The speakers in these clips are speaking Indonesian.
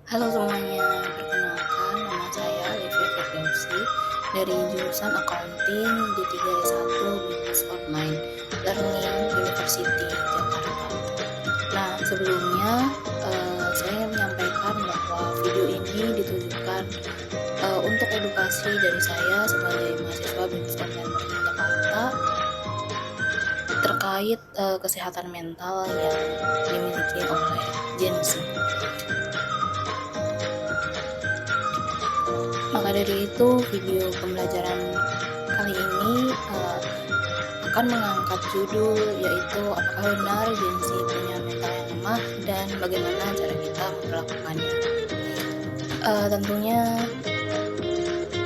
Halo semuanya, perkenalkan nama saya Livia Firdausi dari jurusan Accounting di 3S1 Business Online Learning University Jakarta. Nah, sebelumnya saya ingin menyampaikan bahwa video ini ditujukan untuk edukasi dari saya sebagai mahasiswa Business Online Learning Jakarta terkait kesehatan mental yang dimiliki oleh Gen Z. Maka dari itu, video pembelajaran kali ini akan mengangkat judul yaitu apakah benar Gen Z punya mental yang lemah dan bagaimana cara kita memperlakukannya. Tentunya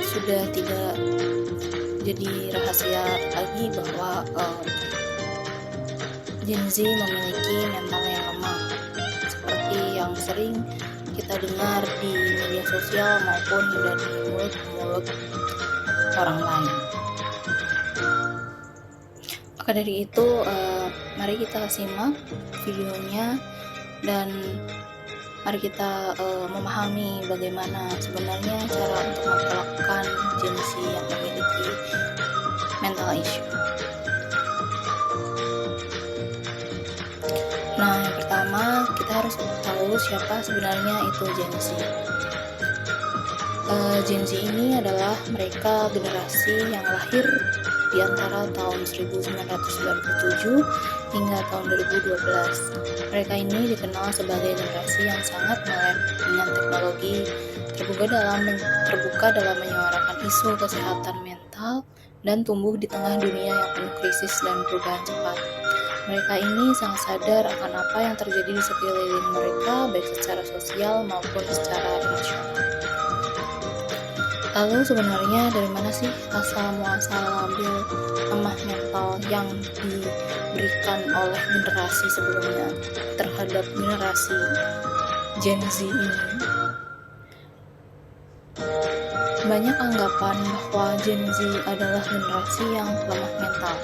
sudah tidak jadi rahasia lagi bahwa Gen Z memiliki mental yang lemah, seperti yang sering kita dengar di media sosial maupun dari mulut orang lain. Maka dari itu, mari kita simak videonya dan mari kita memahami bagaimana sebenarnya cara untuk memperlakukan Gen Z yang memiliki mental issue. Nah, yang pertama kita harus tahu siapa sebenarnya itu Gen Z. Gen Z ini adalah mereka generasi yang lahir di antara tahun 1997 hingga tahun 2012. Mereka ini dikenal sebagai generasi yang sangat melek dengan teknologi, terbuka dalam menyuarakan isu kesehatan mental, dan tumbuh di tengah dunia yang penuh krisis dan perubahan cepat. Mereka ini sangat sadar akan apa yang terjadi di sekeliling mereka, baik secara sosial maupun secara emosional. Lalu sebenarnya dari mana sih asal-muasal labil lemah mental yang diberikan oleh generasi sebelumnya terhadap generasi Gen Z ini? Banyak anggapan bahwa Gen Z adalah generasi yang lemah mental.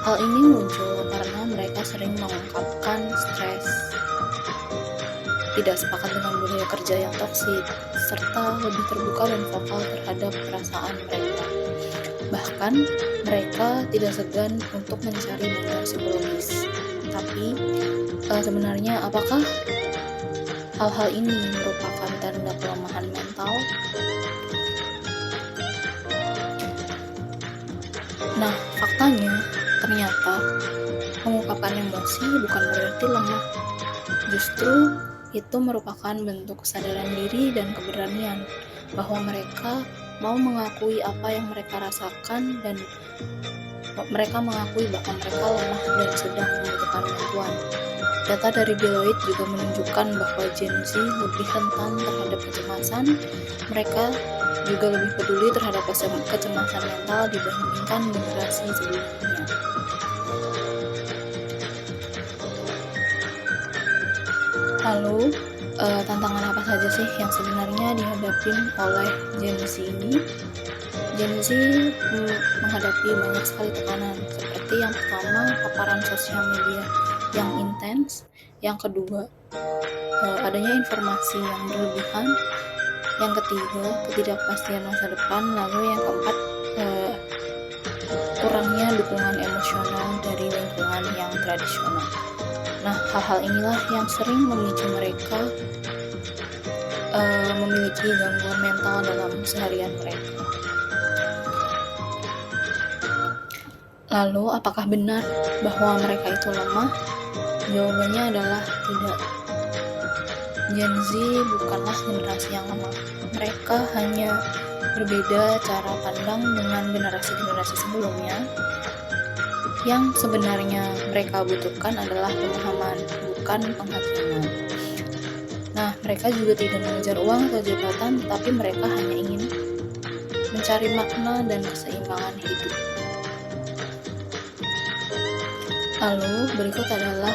Hal ini muncul karena mereka sering mengungkapkan stres, tidak sepakat dengan budaya kerja yang toksik, serta lebih terbuka dan vokal terhadap perasaan mereka. Bahkan, mereka tidak segan untuk mencari bantuan psikologis. Tapi, sebenarnya apakah hal-hal ini merupakan tanda kelemahan mental? Nah, faktanya, ternyata mengungkapkan emosi bukan berarti lemah. Justru itu merupakan bentuk kesadaran diri dan keberanian bahwa mereka mau mengakui apa yang mereka rasakan dan mereka mengakui bahwa mereka lemah dan sedang membutuhkan bantuan. Data dari Deloitte juga menunjukkan bahwa Gen Z lebih rentan terhadap kecemasan. Mereka juga lebih peduli terhadap kecemasan mental dibandingkan generasi sebelumnya. Lalu, tantangan apa saja sih yang sebenarnya dihadapi oleh Gen Z ini? Gen Z menghadapi banyak sekali tekanan, seperti yang pertama, paparan sosial media yang intens, yang kedua, adanya informasi yang berlebihan, yang ketiga, ketidakpastian masa depan, lalu yang keempat, kurangnya dukungan emosional dari lingkungan yang tradisional. Nah, hal-hal inilah yang sering memicu mereka memiliki gangguan mental dalam keseharian mereka. Lalu, apakah benar bahwa mereka itu lemah? Jawabannya adalah tidak. Gen Z bukanlah generasi yang lemah. Mereka hanya berbeda cara pandang dengan generasi-generasi sebelumnya. Yang sebenarnya mereka butuhkan adalah pemahaman, bukan penghakiman. Nah, mereka juga tidak mengejar uang atau jabatan, tetapi mereka hanya ingin mencari makna dan keseimbangan hidup. Lalu, berikut adalah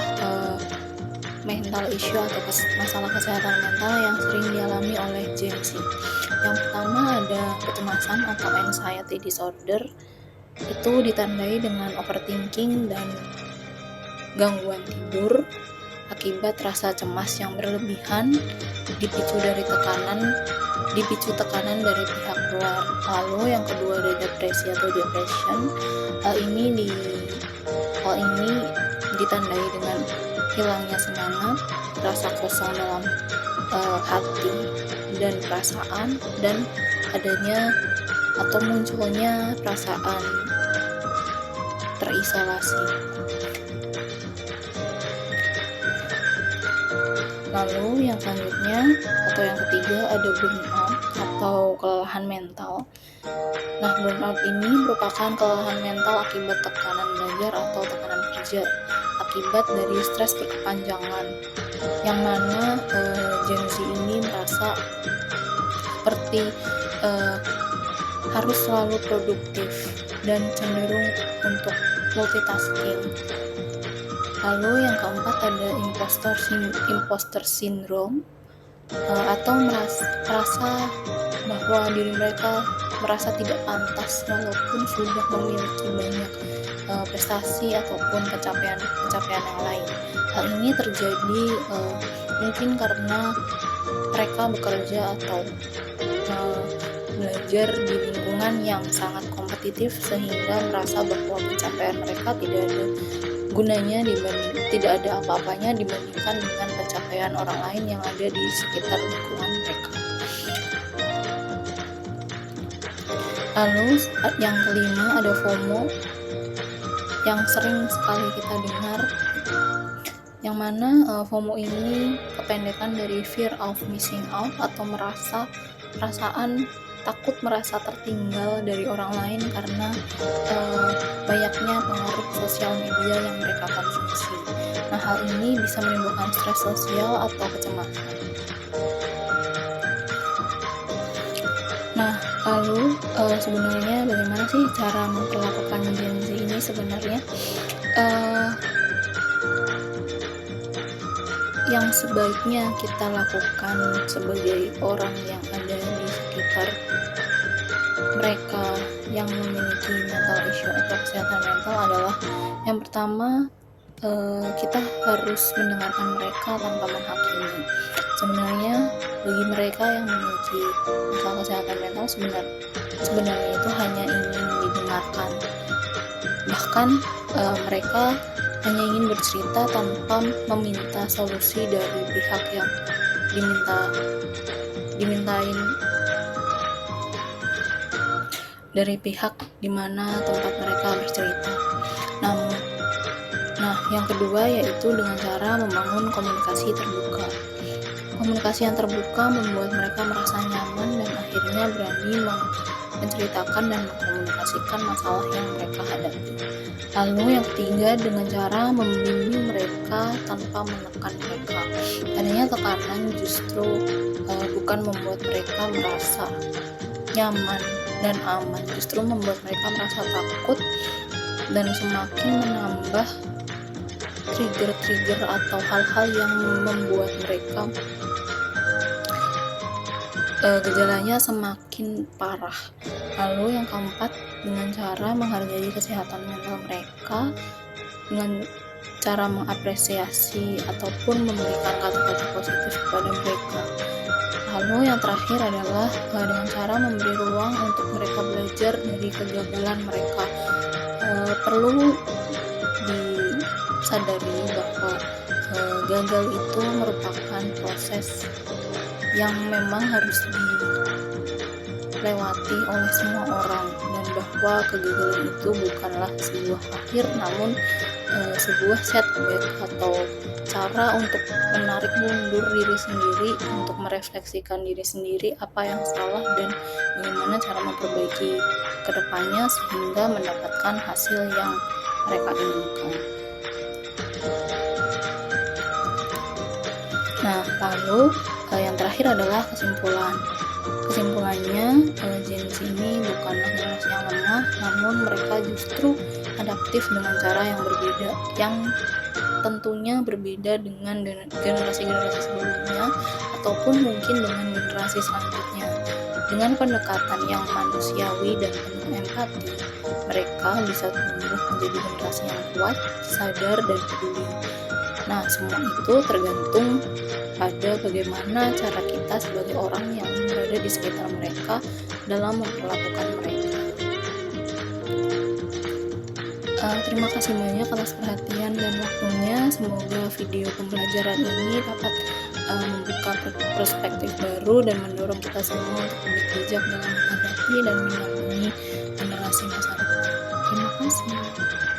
mental issue atau masalah kesehatan mental yang sering dialami oleh Gen Z. Yang pertama ada kecemasan atau anxiety disorder. Itu ditandai dengan overthinking dan gangguan tidur akibat rasa cemas yang berlebihan, dipicu tekanan dari pihak luar. Lalu yang kedua ada depresi atau depression. Hal ini ditandai dengan hilangnya semangat, rasa kosong dalam hati dan perasaan, dan adanya atau munculnya perasaan terisolasi. Lalu yang selanjutnya atau yang ketiga ada burnout atau kelelahan mental. Nah, burnout ini merupakan kelelahan mental akibat tekanan belajar atau tekanan kerja akibat dari stres berkepanjangan, yang mana Gen Z ini merasa seperti harus selalu produktif dan cenderung untuk multitasking. Lalu yang keempat ada imposter syndrome, atau merasa bahwa diri mereka merasa tidak pantas walaupun sudah memiliki banyak prestasi ataupun pencapaian yang lain. Hal ini terjadi mungkin karena mereka bekerja atau belajar di lingkungan yang sangat kompetitif sehingga merasa bahwa pencapaian mereka tidak ada apa-apanya dibandingkan dengan pencapaian orang lain yang ada di sekitar lingkungan mereka. Lalu yang kelima ada FOMO, yang sering sekali kita dengar, yang mana FOMO ini kependekan dari fear of missing out, atau perasaan takut merasa tertinggal dari orang lain karena banyaknya pengaruh sosial media yang mereka konsumsi. Nah, hal ini bisa menimbulkan stres sosial atau kecemasan. Nah, lalu sebenarnya bagaimana sih cara memperlakukan Gen Z ini sebenarnya? Yang sebaiknya kita lakukan sebagai orang yang ada di sekitar mereka yang memiliki mental issue atau kesehatan mental adalah yang pertama, kita harus mendengarkan mereka tanpa menghakimi. Sebenarnya bagi mereka yang memiliki masalah kesehatan mental sebenarnya itu hanya ingin didengarkan. Bahkan mereka hanya ingin bercerita tanpa meminta solusi dari pihak yang dimintain, dari pihak di mana tempat mereka bercerita. Nah, yang kedua yaitu dengan cara membangun komunikasi terbuka. Komunikasi yang terbuka membuat mereka merasa nyaman dan akhirnya berani menceritakan dan mengkomunikasikan masalah yang mereka hadapi. Lalu yang ketiga dengan cara membimbing mereka tanpa menekan mereka. Adanya tekanan justru bukan membuat mereka merasa nyaman dan aman, justru membuat mereka merasa takut dan semakin menambah trigger-trigger atau hal-hal yang membuat mereka gejalanya semakin parah. Lalu yang keempat, dengan cara menghargai kesehatan mental mereka dengan cara mengapresiasi ataupun memberikan kata-kata positif kepada mereka. Lalu yang terakhir adalah dengan cara memberi ruang untuk mereka belajar dari kegagalan mereka. Perlu disadari bahwa gagal itu merupakan proses yang memang harus dilewati oleh semua orang, dan bahwa kegagalan itu bukanlah sebuah akhir, namun sebuah setback atau cara untuk menarik mundur diri sendiri, untuk merefleksikan diri sendiri apa yang salah dan bagaimana cara memperbaiki kedepannya sehingga mendapatkan hasil yang mereka inginkan. Nah, lalu yang terakhir adalah kesimpulannya, Gen Z ini bukanlah generasi yang lemah, namun mereka justru adaptif dengan cara yang berbeda, yang tentunya berbeda dengan generasi-generasi sebelumnya ataupun mungkin dengan generasi selanjutnya. Dengan pendekatan yang manusiawi dan penuh empati, mereka bisa tumbuh menjadi generasi yang kuat, sadar, dan peduli. Nah, semua itu tergantung pada bagaimana cara kita sebagai orang yang berada di sekitar mereka dalam memperlakukan mereka. Terima kasih banyak atas perhatian dan waktunya. Semoga video pembelajaran ini dapat membuka perspektif baru dan mendorong kita semua untuk lebih bijak dalam menghadapi dan melindungi generasi masa depan. Terima kasih.